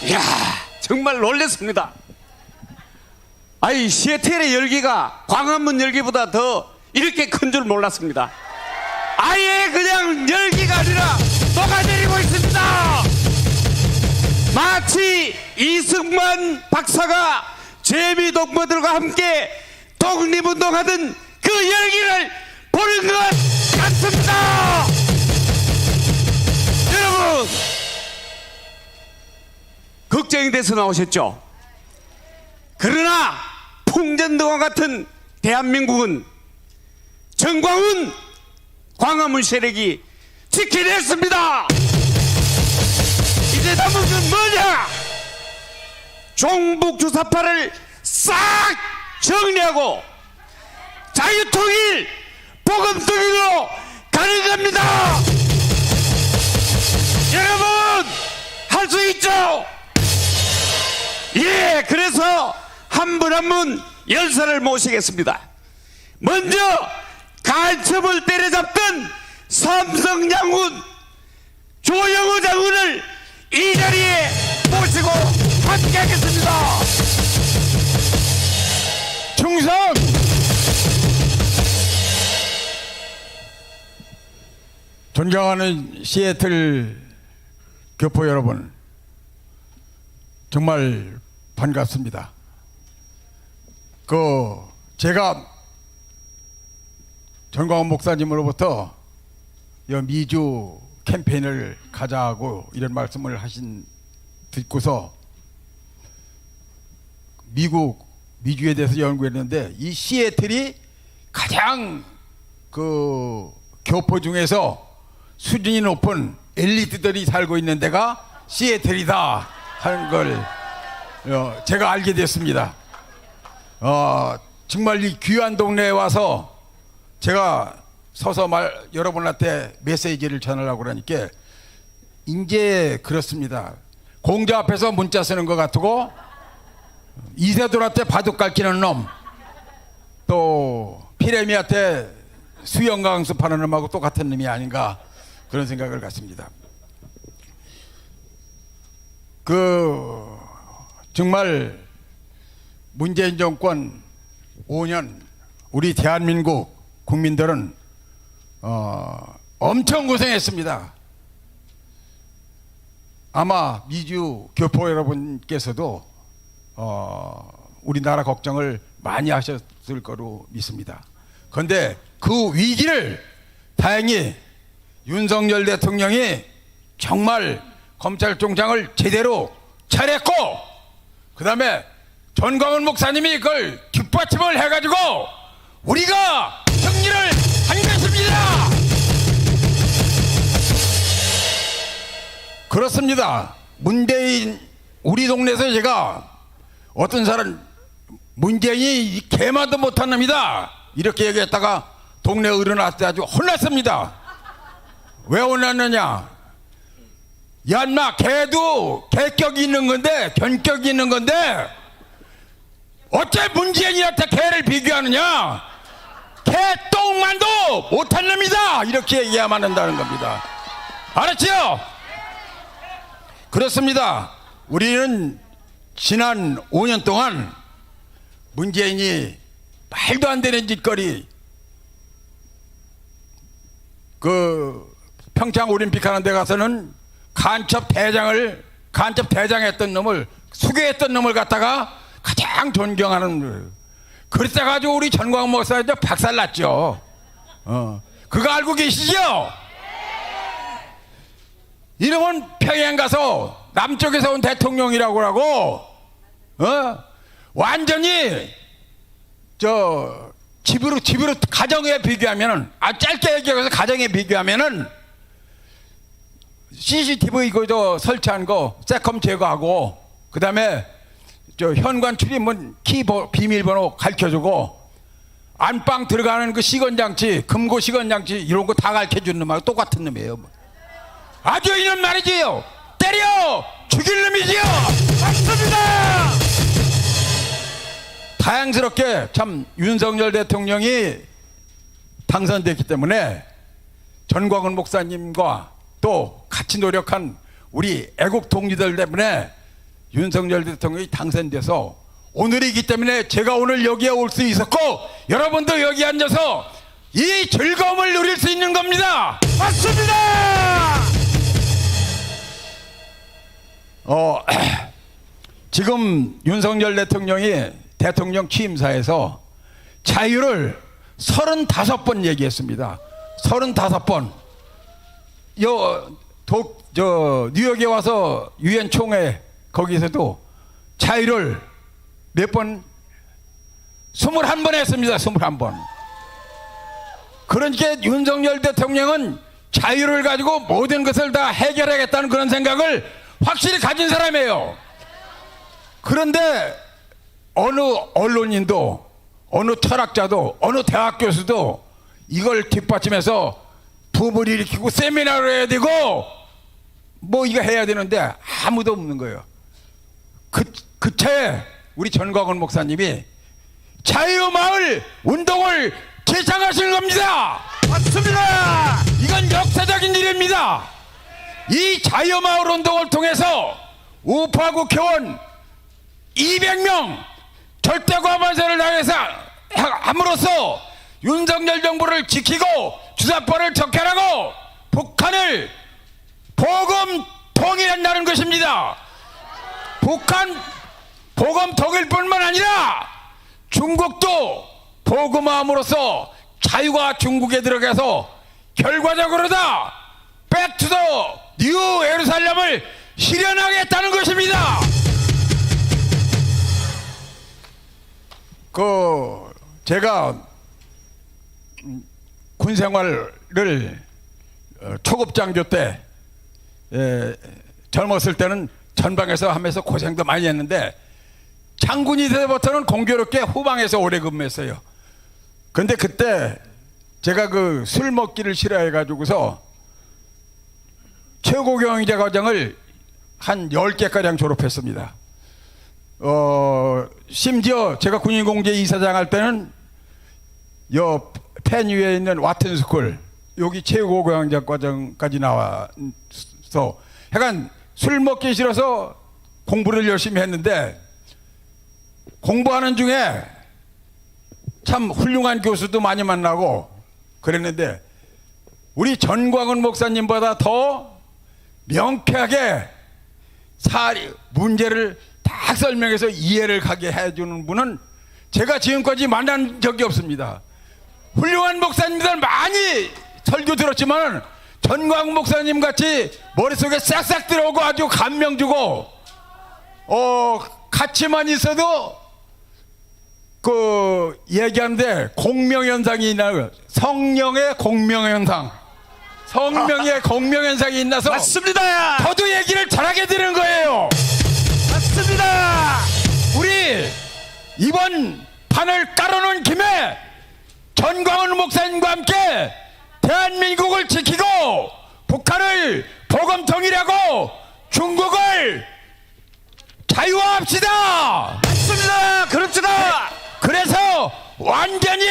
이야, 정말 놀랐습니다. 아이, 시애틀의 열기가 광화문 열기보다 더 이렇게 큰 줄 몰랐습니다. 아예 그냥 열기가 아니라 녹아내리고 있습니다. 마치 이승만 박사가 재미 동무들과 함께 독립운동하던 그 열기를 보는 것 같습니다. 여러분, 걱정이 돼서 나오셨죠? 그러나 풍전등화 같은 대한민국은 정광훈 광화문 세력이 지켜냈습니다. 이제 남은 건 뭐냐? 종북 주사파를 싹 정리하고 자유통일 복음통일로 가는 겁니다. 여러분, 할 수 있죠? 예, 그래서 한 분 한 분 열사를 모시겠습니다. 먼저 간첩을 때려잡던 삼성 장군 조영호 장군을 이 자리에 모시고 함께하겠습니다. 충성! 존경하는 시애틀 교포 여러분, 정말 반갑습니다. 제가 전광훈 목사님으로부터 미주 캠페인을 가자고 이런 말씀을 듣고서 미주에 대해서 연구했는데, 이 시애틀이 가장 교포 중에서 수준이 높은 엘리트들이 살고 있는 데가 시애틀이다 하는 걸 제가 알게 됐습니다. 정말 이 귀한 동네에 와서 제가 서서 여러분한테 메시지를 전하려고 그러니까 이제 그렇습니다. 공자 앞에서 문자 쓰는 것 같고, 이세돌한테 바둑 갈키는 놈, 또 피레미한테 수영 강습하는 놈하고 똑같은 놈이 아닌가, 그런 생각을 갖습니다. 정말 문재인 정권 5년 우리 대한민국 국민들은 엄청 고생했습니다. 아마 미주 교포 여러분께서도 우리나라 걱정을 많이 하셨을 거로 믿습니다. 그런데 그 위기를 다행히 윤석열 대통령이 정말 검찰총장을 제대로 차렸고, 그 다음에 전광훈 목사님이 그걸 뒷받침을 해가지고 우리가 승리를 한 것입니다. 그렇습니다. 문재인, 우리 동네에서 제가 어떤 사람 문재인이 개만도 못한 놈이다 이렇게 얘기했다가 동네 어른한테 아주 혼났습니다. 왜 혼났느냐? 야, 인마, 개도 개격이 있는 건데, 견격이 있는 건데, 어째 문재인한테 개를 비교하느냐? 개똥만도 못한 놈이다! 이렇게 얘기하면 한다는 겁니다. 알았지요? 그렇습니다. 우리는 지난 5년 동안 문재인이 말도 안 되는 짓거리, 평창 올림픽 하는 데 가서는 간첩 대장했던 놈을, 수괴했던 놈을 갖다가 가장 존경하는, 그랬다 가지고 우리 전광훈 목사님 박살났죠. 그거 알고 계시죠? 이놈은 평양 가서 남쪽에서 온 대통령이라고 하고, 완전히 집으로 가정에 비교하면은, 짧게 얘기해서 가정에 비교하면은 CCTV 설치한 거 세컴 제거하고, 그 다음에 현관 출입문 비밀번호 가르쳐주고, 안방 들어가는 그 시건장치, 금고 시건장치 이런 거 다 가르쳐주는 놈하고 똑같은 놈이에요. 아주 이런 말이지요. 때려 죽일 놈이지요. 맞습니다. 다행스럽게 참 윤석열 대통령이 당선됐기 때문에 전광훈 목사님과 또 같이 노력한 우리 애국 동지들 때문에 윤석열 대통령이 당선돼서 오늘이기 때문에 제가 오늘 여기에 올 수 있었고 여러분도 여기 앉아서 이 즐거움을 누릴 수 있는 겁니다. 맞습니다. 지금 윤석열 대통령이 대통령 취임사에서 자유를 35번 얘기했습니다. 35번. 뉴욕에 와서 유엔 총회 거기서도 자유를 몇 번? 21번 했습니다. 21번. 그러니까 윤석열 대통령은 자유를 가지고 모든 것을 다 해결하겠다는 그런 생각을 확실히 가진 사람이에요. 그런데 어느 언론인도 어느 철학자도 어느 대학 교수도 이걸 뒷받침해서 부부를 일으키고 세미나를 해야 되고 뭐 이거 해야 되는데 아무도 없는 거예요. 그 차에 우리 전광훈 목사님이 자유마을 운동을 제창하시는 겁니다. 맞습니다. 이건 역사적인 일입니다. 이 자유마을 운동을 통해서 우파 국회의원 200명 절대 과반세를 당해서 함으로써 윤석열 정부를 지키고 주사권을 적혈하고 북한을 보금 통일한다는 것입니다. 북한 보금 통일뿐만 아니라 중국도 보금함으로써 자유가 중국에 들어가서 결과적으로 다 백투더 뉴 예루살렘을 실현하겠다는 것입니다. 제가 군 생활을 초급장교 때 젊었을 때는 전방에서 하면서 고생도 많이 했는데 장군이 되부터는 공교롭게 후방에서 오래 근무했어요. 근데 그때 제가 그 술 먹기를 싫어해 가지고서 최고경영자 과정을 한 10개가량 졸업했습니다. 심지어 제가 군인공제 이사장 할 때는 요 펜위에 있는 와튼스쿨 여기 최고경영자 과정까지 나와서 약간 술 먹기 싫어서 공부를 열심히 했는데 공부하는 중에 참 훌륭한 교수도 많이 만나고 그랬는데 우리 전광훈 목사님보다 더 명쾌하게 문제를 딱 설명해서 이해를 가게 해주는 분은 제가 지금까지 만난 적이 없습니다. 훌륭한 목사님들 많이 설교 들었지만 전광훈 목사님 같이 머릿속에 싹싹 들어오고 아주 감명 주고 같이만 있어도 그 얘기하는데 공명현상이 있나 성령의 공명현상 성령의 공명현상이 있나서 맞습니다. 저도 얘기를 잘하게 되는 거예요. 맞습니다. 우리 이번 판을 깔아놓은 김에 전광훈 목사님과 함께 대한민국을 지키고 북한을 보금통일하고 중국을 자유화합시다. 맞습니다. 그렇습니다. 그래서 완전히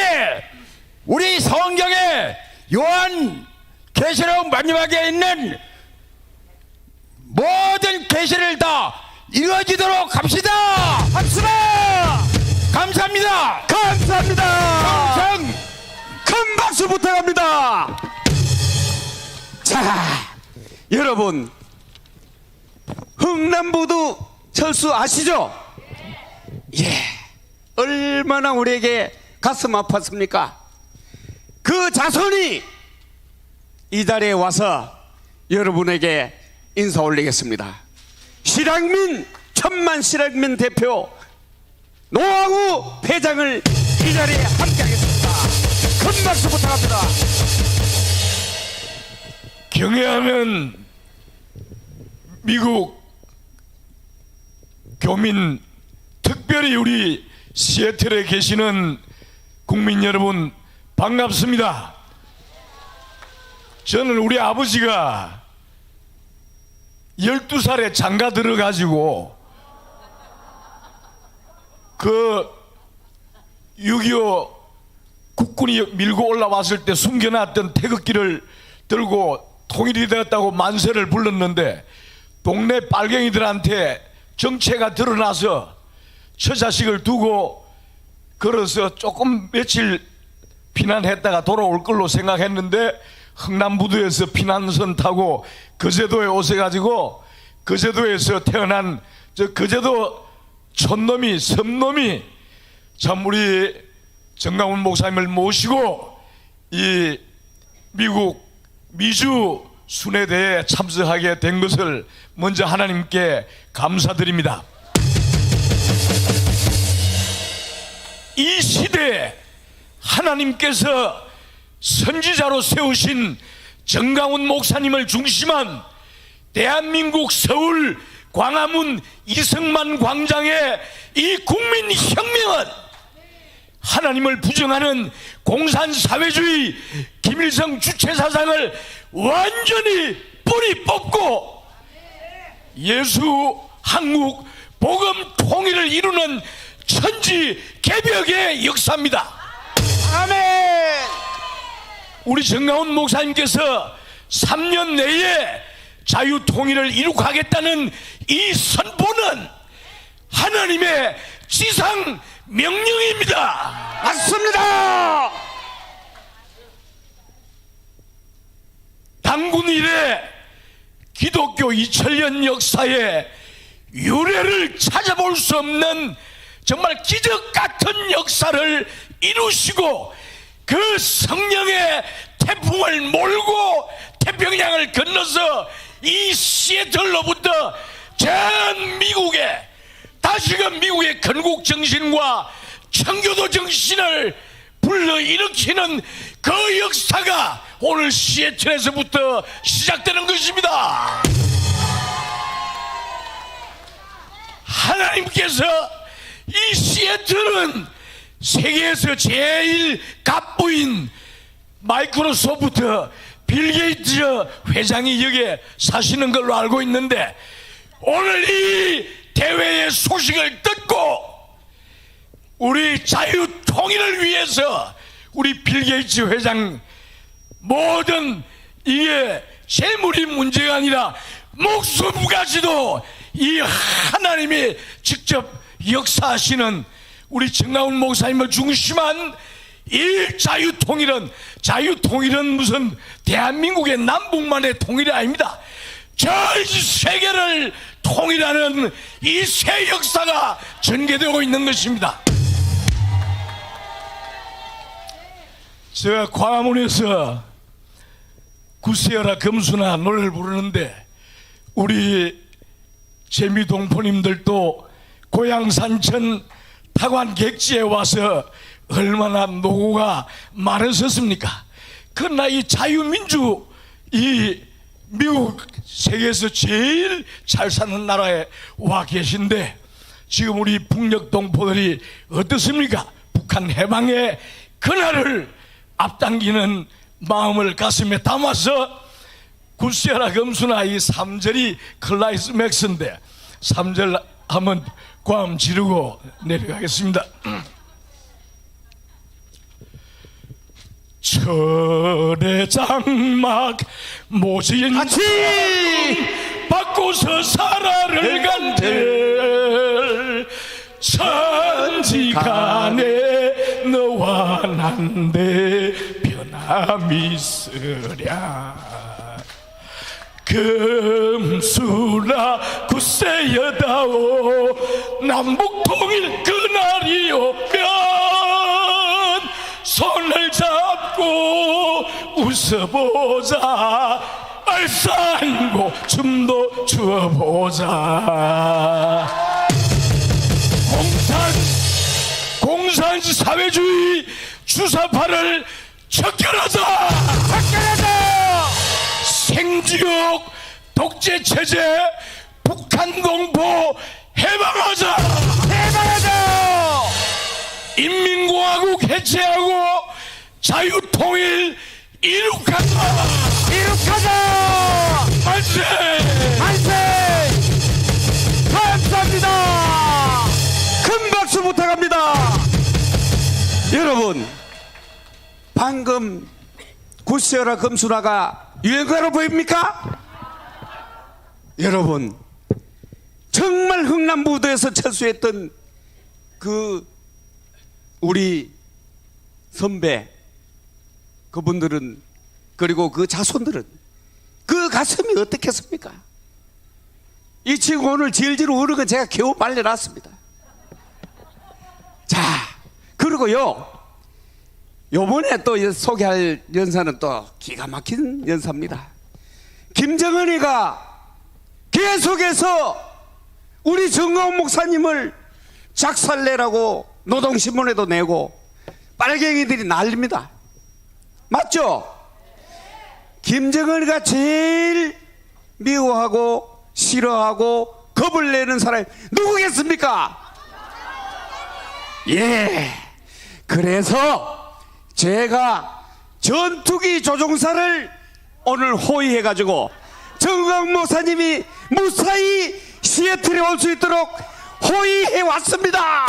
우리 성경에 요한 계시록 마지막에 있는 모든 계시를 다 이루어지도록 합시다. 합시다. 감사합니다. 감사합니다. 평생 큰 박수 부탁합니다. 자, 여러분 흥남부두 철수 아시죠? 예, 얼마나 우리에게 가슴 아팠습니까? 그 자손이 이 자리에 와서 여러분에게 인사 올리겠습니다. 실향민 천만 실향민 대표 노왕우 회장을 이 자리에 함께하겠습니다. 큰 박수 부탁합니다. 경애하는 미국 교민, 특별히 우리 시애틀에 계시는 국민 여러분 반갑습니다. 저는 우리 아버지가 12살에 장가 들어가지고 그 6.25 국군이 밀고 올라왔을 때 숨겨놨던 태극기를 들고 통일이 되었다고 만세를 불렀는데 동네 빨갱이들한테 정체가 드러나서 처자식을 두고 걸어서 조금 며칠 피난했다가 돌아올 걸로 생각했는데 흥남부두에서 피난선 타고 거제도에 오셔가지고 거제도에서 태어난 저 거제도 촌놈이 섬놈이 참 우리 정강훈 목사님을 모시고 이 미국 미주 순회대에 참석하게 된 것을 먼저 하나님께 감사드립니다. 이 시대에 하나님께서 선지자로 세우신 정강훈 목사님을 중심한 대한민국 서울 광화문 이승만 광장의 이 국민혁명은 하나님을 부정하는 공산사회주의 김일성 주체사상을 완전히 뿌리 뽑고 예수 한국 복음 통일을 이루는 천지 개벽의 역사입니다. 아멘. 우리 정강훈 목사님께서 3년 내에 자유통일을 이룩하겠다는 이 선포는 하나님의 지상 명령입니다. 맞습니다. 단군 이래 기독교 2000년 역사에 유례를 찾아볼 수 없는 정말 기적 같은 역사를 이루시고 그 성령의 태풍을 몰고 태평양을 건너서 이 시애틀로부터 전 미국에 다시금 미국의 건국 정신과 청교도 정신을 불러일으키는 그 역사가 오늘 시애틀에서부터 시작되는 것입니다. 하나님께서 이 시애틀은 세계에서 제일 갑부인 마이크로소프트 빌 게이츠 회장이 여기에 사시는 걸로 알고 있는데 오늘 이 대회의 소식을 듣고 우리 자유 통일을 위해서 우리 빌 게이츠 회장 모든 이게 재물이 문제가 아니라 목숨까지도 이 하나님이 직접 역사하시는 우리 정강훈 목사님을 중심한 이 자유통일은 무슨 대한민국의 남북만의 통일이 아닙니다. 전 세계를 통일하는 이 새 역사가 전개되고 있는 것입니다. 제가 광화문에서 구세여라 금수나 노래를 부르는데 우리 재미동포님들도 고향 산천 타관 객지에 와서 얼마나 노고가 많으셨습니까? 그러나 이 자유민주 이 미국 세계에서 제일 잘 사는 나라에 와 계신데 지금 우리 북녘 동포들이 어떻습니까? 북한 해방의 그날을 앞당기는 마음을 가슴에 담아서 굿세어라 금수나 이 3절이 클라이스 맥스인데 3절 한번 고함 지르고 내려가겠습니다. 철의 장막 모진 같이 바꾸서 사라를 간들 천지간에 너와 난데 변함이 있으랴 금수라 굳세여다오 남북통일 그날이 오면 손을 잡고 웃어보자 얼싸안고 춤도 추어보자 공산 사회주의 주사파를 척결하자 생지옥 독재체제 북한 동포 해방하자 인민공화국 해체하고 자유통일 이룩하자 만세 감사합니다. 큰 박수 부탁합니다. 여러분 방금 굿세어라 금수나가 유행가로 보입니까? 여러분 정말 흥남부도에서 철수했던 그 우리 선배 그분들은, 그리고 그 자손들은 그 가슴이 어떻겠습니까? 이 친구 오늘 질질 우는 건 제가 겨우 말려놨습니다. 자, 그리고요, 요번에 또 소개할 연사는 또 기가 막힌 연사입니다. 김정은이가 계속해서 우리 정광훈 목사님을 작살내라고 노동신문에도 내고 빨갱이들이 난립니다. 맞죠? 김정은이가 제일 미워하고 싫어하고 겁을 내는 사람이 누구겠습니까? 예. 그래서 제가 전투기 조종사를 오늘 호위해가지고 정광훈 목사님이 무사히 시애틀에 올 수 있도록 호위해 왔습니다.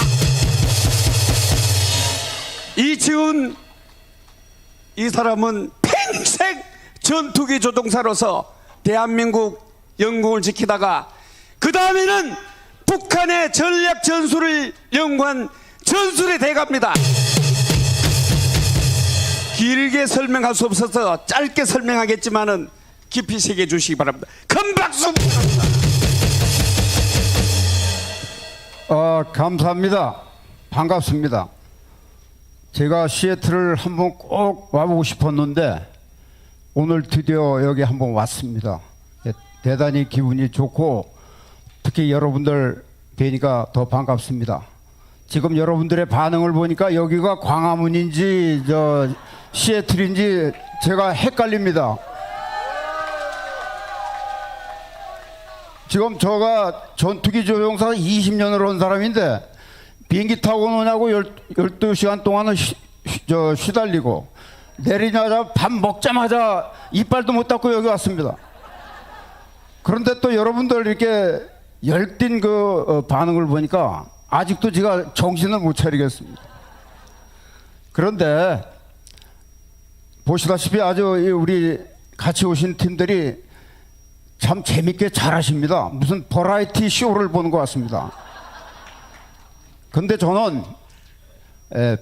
이지훈, 이 사람은 평생 전투기 조종사로서 대한민국 영공을 지키다가 그 다음에는 북한의 전략 전술을 연구한 전술의 대가입니다. 길게 설명할 수 없어서 짧게 설명하겠지만은 깊이 새겨 주시기 바랍니다. 큰 박수 부탁드립니다. 감사합니다. 반갑습니다. 제가 시애틀을 한번 꼭 와보고 싶었는데 오늘 드디어 여기 한번 왔습니다. 대단히 기분이 좋고 특히 여러분들 뵈니까 더 반갑습니다. 지금 여러분들의 반응을 보니까 여기가 광화문인지 시애틀인지 제가 헷갈립니다. 지금 제가 전투기 조종사 20년을 한 사람인데 비행기 타고 오느냐고 12시간 동안은 시달리고 내리자마자 밥 먹자마자 이빨도 못 닦고 여기 왔습니다. 그런데 또 여러분들 이렇게 열띤 반응을 보니까 아직도 제가 정신을 못 차리겠습니다. 그런데 보시다시피 아주 우리 같이 오신 팀들이 참 재밌게 잘하십니다. 무슨 버라이티 쇼를 보는 것 같습니다. 근데 저는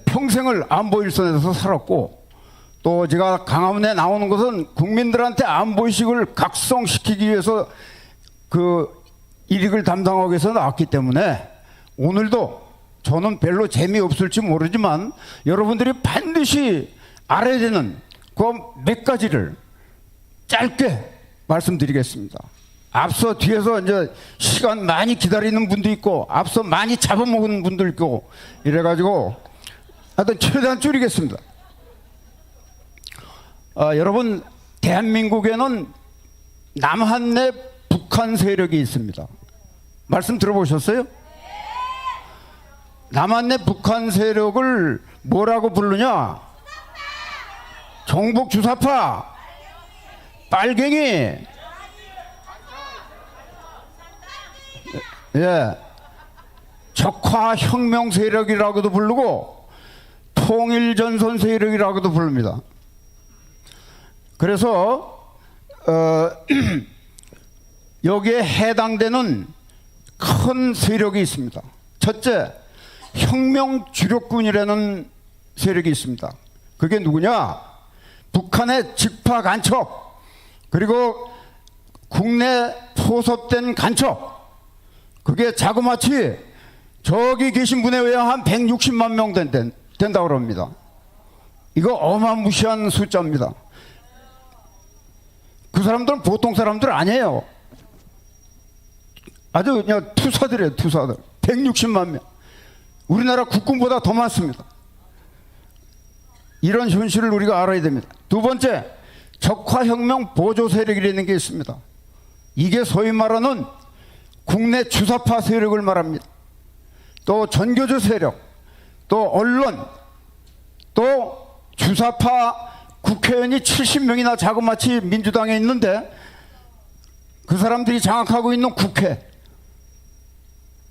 평생을 안보일선에서 살았고 또 제가 강화문에 나오는 것은 국민들한테 안보의식을 각성시키기 위해서 그 일익을 담당하기 위해서 나왔기 때문에 오늘도 저는 별로 재미없을지 모르지만 여러분들이 반드시 알아야 되는 그 몇 가지를 짧게 말씀드리겠습니다. 앞서 뒤에서 이제 시간 많이 기다리는 분도 있고 앞서 많이 잡아먹은 분도 있고 이래가지고 하여튼 최대한 줄이겠습니다. 여러분, 대한민국에는 남한내 북한 세력이 있습니다. 말씀 들어보셨어요? 남한내 북한 세력을 뭐라고 부르냐? 종북 주사파, 빨갱이, 적화 혁명 세력이라고도 부르고 통일전선 세력이라고도 부릅니다. 그래서 여기에 해당되는 큰 세력이 있습니다. 첫째, 혁명 주력군이라는 세력이 있습니다. 그게 누구냐? 북한의 직파 간첩, 그리고 국내 포섭된 간첩, 그게 자그마치 저기 계신 분에 의하면 한 160만 명 된다고 합니다. 이거 어마무시한 숫자입니다. 그 사람들은 보통 사람들 아니에요. 아주 그냥 투사들이에요, 투사들. 160만 명. 우리나라 국군보다 더 많습니다. 이런 현실을 우리가 알아야 됩니다. 두 번째, 적화혁명 보조 세력이라는 게 있습니다. 이게 소위 말하는 국내 주사파 세력을 말합니다. 또 전교조 세력, 또 언론, 또 주사파 국회의원이 70명이나 자그마치 민주당에 있는데 그 사람들이 장악하고 있는 국회,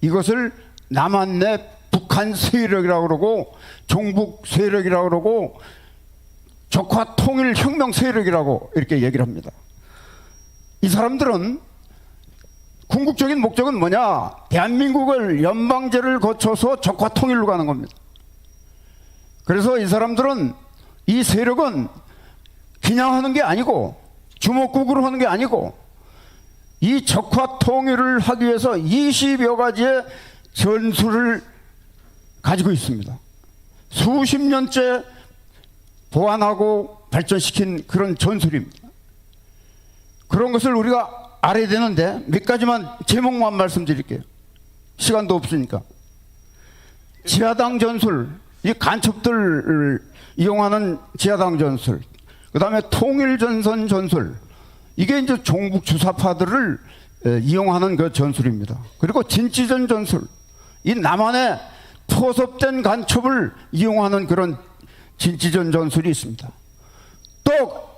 이것을 남한내 북한 세력이라고 그러고 종북 세력이라고 그러고 적화 통일 혁명 세력이라고 이렇게 얘기를 합니다. 이 사람들은 궁극적인 목적은 뭐냐? 대한민국을 연방제를 거쳐서 적화 통일로 가는 겁니다. 그래서 이 사람들은, 이 세력은 그냥 하는 게 아니고 주먹국으로 하는 게 아니고 이 적화 통일을 하기 위해서 20여 가지의 전술을 가지고 있습니다. 수십 년째 보완하고 발전시킨 그런 전술입니다. 그런 것을 우리가 알아야 되는데 몇 가지만 제목만 말씀드릴게요. 시간도 없으니까. 지하당 전술, 이 간첩들을 이용하는 지하당 전술, 그 다음에 통일전선 전술, 이게 이제 종북 주사파들을 이용하는 그 전술입니다. 그리고 진지전 전술, 이 남한의 포섭된 간첩을 이용하는 그런 진지전 전술이 있습니다. 또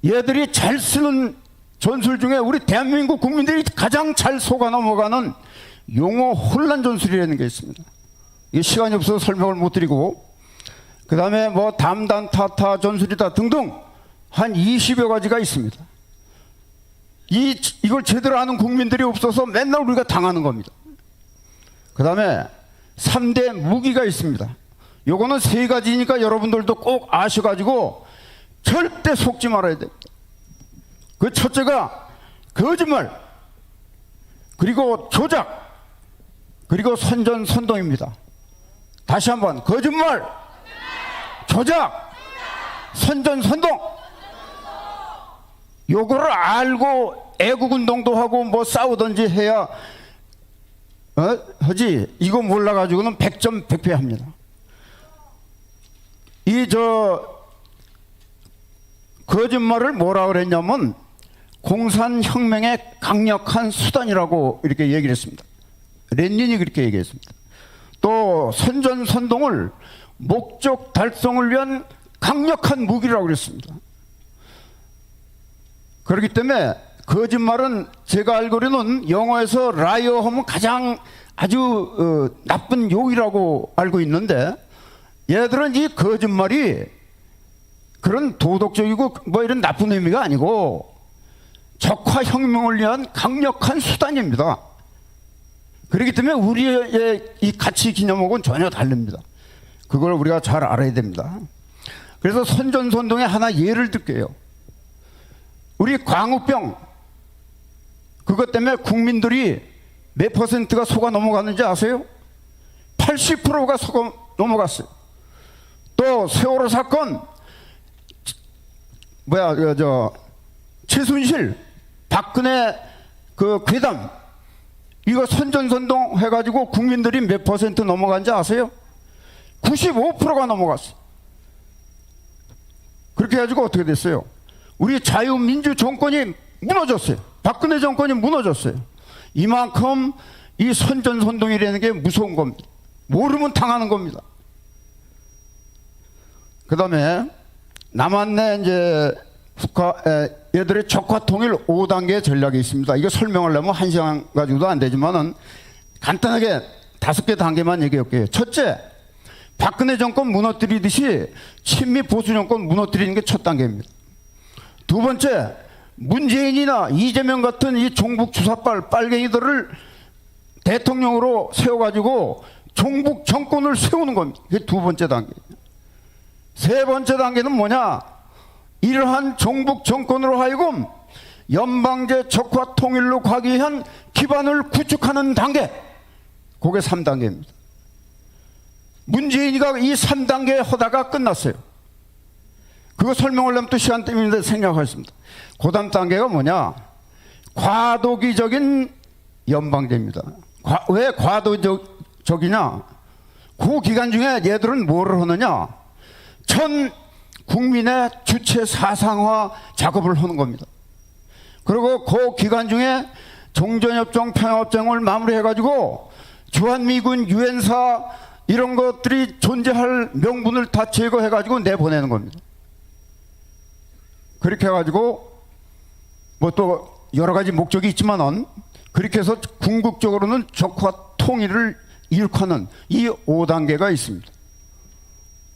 얘들이 잘 쓰는 전술 중에 우리 대한민국 국민들이 가장 잘 속아 넘어가는 용어 혼란 전술이라는 게 있습니다. 이게 시간이 없어서 설명을 못 드리고, 그 다음에 뭐 담단 타타 전술이다 등등 한 20여 가지가 있습니다. 이걸 제대로 아는 국민들이 없어서 맨날 우리가 당하는 겁니다. 그 다음에 3대 무기가 있습니다. 요거는 3가지니까 여러분들도 꼭 아셔가지고 절대 속지 말아야 됩니다. 그 첫째가 거짓말, 그리고 조작, 그리고 선전선동입니다. 다시 한번, 거짓말, 조작, 선전선동. 요거를 알고 애국운동도 하고 뭐 싸우든지 해야 하지, 이거 몰라가지고는 100점 100패 합니다. 거짓말을 뭐라 그랬냐면 공산혁명의 강력한 수단이라고 이렇게 얘기를 했습니다. 렌닌이 그렇게 얘기했습니다. 또 선전선동을 목적 달성을 위한 강력한 무기라고 그랬습니다. 그렇기 때문에 거짓말은 제가 알기로는 영어에서 라이어 하면 가장 아주 나쁜 욕이라고 알고 있는데, 얘들은 이 거짓말이 그런 도덕적이고 뭐 이런 나쁜 의미가 아니고 적화혁명을 위한 강력한 수단입니다. 그렇기 때문에 우리의 이 가치 기념하고는 전혀 다릅니다. 그걸 우리가 잘 알아야 됩니다. 그래서 선전선동의 하나 예를 들게요. 우리 광우병, 그것 때문에 국민들이 몇 퍼센트가 속아 넘어갔는지 아세요? 80%가 속아 넘어갔어요. 또 세월호 사건, 최순실, 박근혜 그 괴담, 이거 선전선동 해가지고 국민들이 몇 퍼센트 넘어간지 아세요? 95%가 넘어갔어요. 그렇게 해가지고 어떻게 됐어요? 우리 자유민주 정권이 무너졌어요. 박근혜 정권이 무너졌어요. 이만큼 이 선전선동이라는 게 무서운 겁니다. 모르면 당하는 겁니다. 그 다음에 남한내 이제 얘들의 적화통일 5단계 전략이 있습니다. 이거 설명하려면 1시간 가지고도 안 되지만은 간단하게 5개 단계만 얘기할게요. 첫째, 박근혜 정권 무너뜨리듯이 친미 보수 정권 무너뜨리는 게 첫 단계입니다. 두 번째, 문재인이나 이재명 같은 이 종북 주사빨 빨갱이들을 대통령으로 세워가지고 종북 정권을 세우는 겁니다. 그게 두 번째 단계. 세 번째 단계는 뭐냐? 이러한 종북 정권으로 하여금 연방제 적화 통일로 가기 위한 기반을 구축하는 단계. 그게 3단계입니다. 문재인이가 이 3단계 하다가 끝났어요. 그거 설명하려면 또 시간 때문에 생략하겠습니다. 그 다음 단계가 뭐냐? 과도기적인 연방제입니다. 왜 과도적이냐? 그 기간 중에 얘들은 뭐를 하느냐? 전 국민의 주체 사상화 작업을 하는 겁니다. 그리고 그 기간 중에 종전협정 평화협정을 마무리해가지고 주한미군 유엔사 이런 것들이 존재할 명분을 다 제거해가지고 내보내는 겁니다. 그렇게 해가지고 뭐 또 여러 가지 목적이 있지만은 그렇게 해서 궁극적으로는 적화 통일을 이룩하는 이 5단계가 있습니다.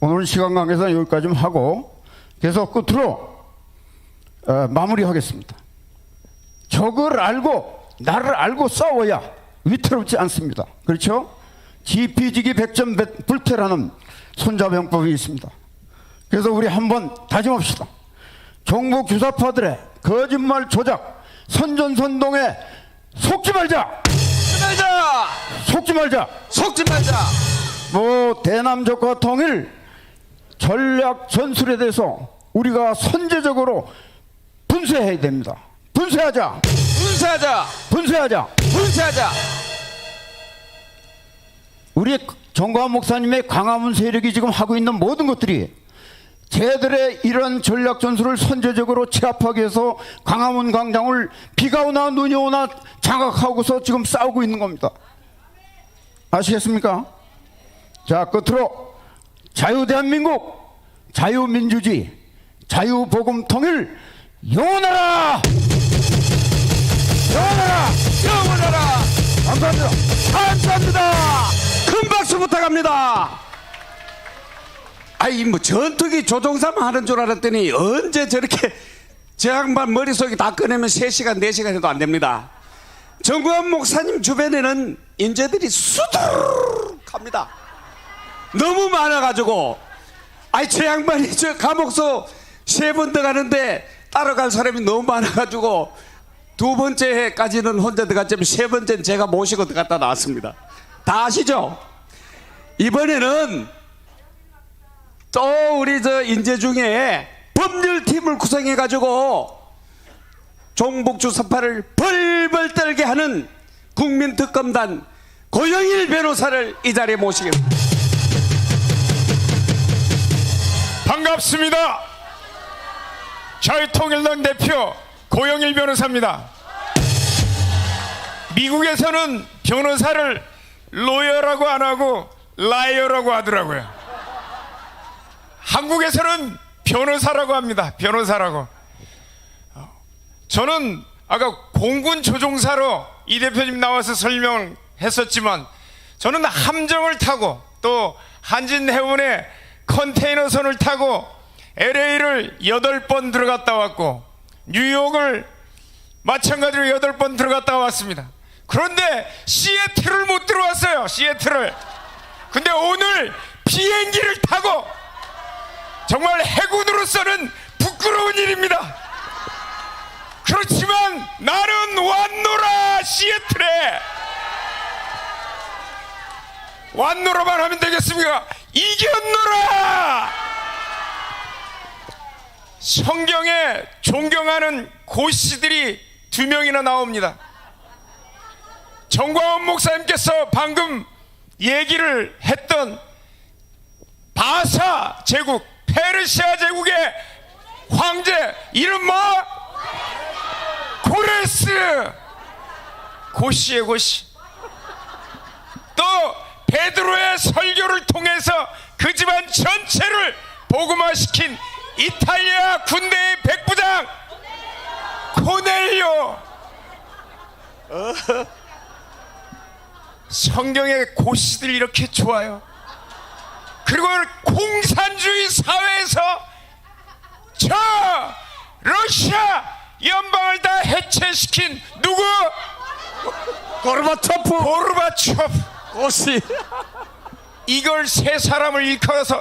오늘 시간 관계상 여기까지 좀 하고 계속 끝으로 마무리하겠습니다. 적을 알고 나를 알고 싸워야 위태롭지 않습니다. 그렇죠? 지피지기 백전불태라는 손자병법이 있습니다. 그래서 우리 한번 다짐합시다. 종북 주사파들의 거짓말 조작 선전선동에 속지 말자. 속지 말자. 속지 말자. 뭐 대남적과 통일 전략 전술에 대해서 우리가 선제적으로 분쇄해야 됩니다. 분쇄하자. 분쇄하자. 분쇄하자. 분쇄하자. 우리 정광훈 목사님의 광화문 세력이 지금 하고 있는 모든 것들이 쟤들의 이런 전략 전술을 선제적으로 제압하기 위해서 광화문 광장을 비가 오나 눈이 오나 장악하고서 지금 싸우고 있는 겁니다. 아시겠습니까? 자, 끝으로 자유대한민국, 자유민주주의, 자유복음통일 영원하라! 영원하라! 영원하라. 감사합니다. 감사합니다. 큰 박수 부탁합니다. 아이 뭐 전투기 조종사만 하는 줄 알았더니 언제 저렇게 저 양반 머릿속에 다 꺼내면 3시간 4시간 해도 안 됩니다. 정광훈 목사님 주변에는 인재들이 수두룩합니다. 너무 많아가지고 아이 저 양반이 저 감옥소 3번 들어가는데 따라갈 사람이 너무 많아가지고 2번째 해까지는 혼자 들어갔지만 3번째는 제가 모시고 들어갔다 나왔습니다. 다 아시죠? 이번에는 또 우리 저 인재 중에 법률팀을 구성해가지고 종북주사파를 벌벌 떨게 하는 국민특검단 고영일 변호사를 이 자리에 모시겠습니다. 반갑습니다. 자유통일당 대표 고영일 변호사입니다. 미국에서는 변호사를 로여라고 안 하고 라이어라고 하더라고요. 한국에서는 변호사라고 합니다. 변호사라고. 저는 아까 공군 조종사로 이 대표님 나와서 설명했었지만 저는 함정을 타고 또 한진해운에 컨테이너선을 타고 LA를 8번 들어갔다 왔고 뉴욕을 마찬가지로 8번 들어갔다 왔습니다. 그런데 시애틀을 못 들어왔어요. 시애틀을. 근데 오늘 비행기를 타고 정말 해군으로서는 부끄러운 일입니다. 그렇지만 나는 왔노라. 시애틀에 왔노라만 하면 되겠습니까? 이겼노라. 성경에 존경하는 고시들이 2명이나 나옵니다. 정광훈 목사님께서 방금 얘기를 했던 바사 제국, 페르시아 제국의 황제 이름 뭐? 고레스. 고시의 고시. 또 베드로의 설교를 통해서 그 집안 전체를 복음화시킨 이탈리아 군대의 백부장 코넬료. 성경의 고시들이 이렇게 좋아요. 그리고 공산주의 사회에서 저 러시아 연방을 다 해체시킨 누구? 고르바초프. 고시. 이걸 세 사람을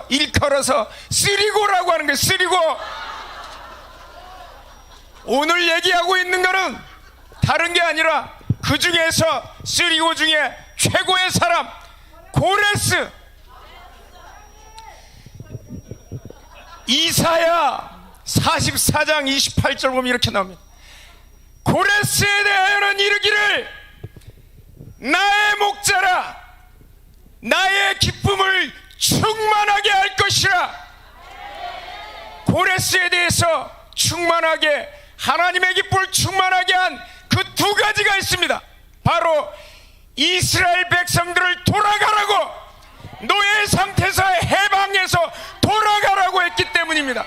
일컬어서 쓰리고라고 하는 거예요. 쓰리고. 오늘 얘기하고 있는 거는 다른 게 아니라 그 중에서 쓰리고 중에 최고의 사람 고레스. 이사야 44장 28절 보면 이렇게 나옵니다. 고레스에 대하여는 이르기를 나의 목자라 나의 기쁨을 충만하게 할 것이라. 고레스에 대해서 충만하게 하나님의 기쁨을 충만하게 한 그 2가지가 있습니다. 바로 이스라엘 백성들을 돌아가라고 노예 상태에서 해방해서 돌아가라고 했기 때문입니다.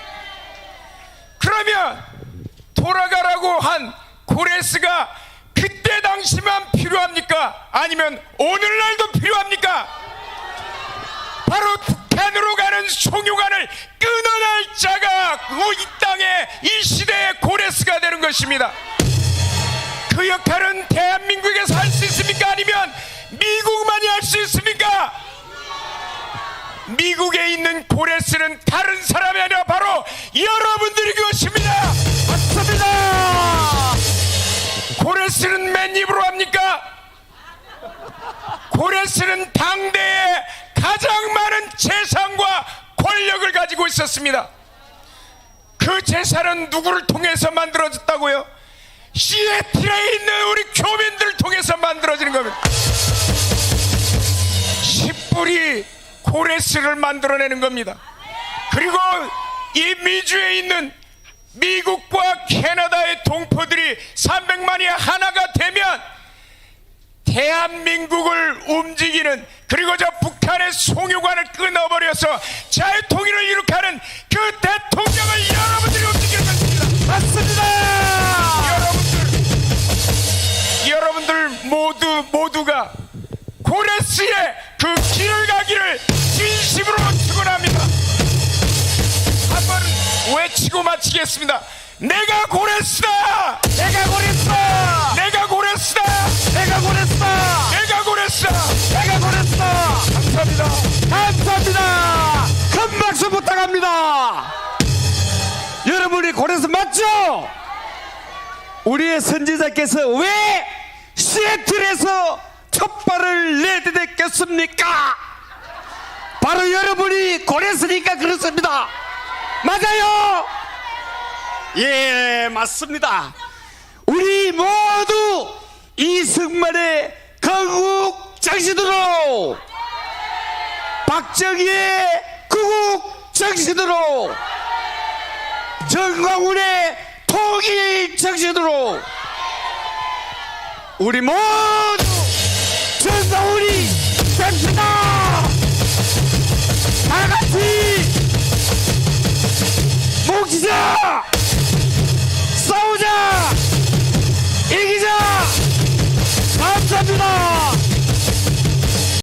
그러면 돌아가라고 한 고레스가 그때 당시만 필요합니까? 아니면 오늘날도 필요합니까? 바로 북한으로 가는 송유관을 끊어낼 자가 이 땅에 이 시대의 고레스가 되는 것입니다. 그 역할은 대한민국에서 할 수 있습니까? 아니면 미국만이 할 수 있습니까? 미국에 있는 고레스는 다른 사람이 아니라 바로 여러분들이 것입니다. 맞습니다. 고레스는 맨 입으로 합니까? 고레스는 당대에 가장 많은 재산과 권력을 가지고 있었습니다. 그 재산은 누구를 통해서 만들어졌다고요? 시애틀에 있는 우리 교민들을 통해서 만들어지는 겁니다. 10불이 고레스를 만들어내는 겁니다. 그리고 이 미주에 있는 미국과 캐나다의 동포들이 300만이 하나가 되면 대한민국을 움직이는, 그리고 저 북한의 송유관을 끊어버려서 자유통일을 이룩하는 그 대통령을 여러분들이 움직이는 것입니다. 맞습니다. 여러분들 모두가 고레스의 그 길을 가기를 진심으로 축원합니다. 한번 외치고 마치겠습니다. 내가 고레스다. 내가 고레스다. 내가 고레스다. 내가 고레스다. 내가 고레스다. 내가 고레스다. 감사합니다. 감사합니다. 큰 박수 부탁합니다. 여러분이 고레스 맞죠? 우리의 선지자께서 왜 시애틀에서 첫 발을 내딛었겠습니까? 바로 여러분이 고레스니까 그렇습니다. 맞아요? 예, 맞습니다. 우리 모두 이승만의 건국 정신으로, 박정희의 구국 정신으로, 정광훈의 통일 정신으로 우리 모두 정광훈이 됩시다. 다 같이 뭉치자. 싸우자. 이기자. 감사합니다.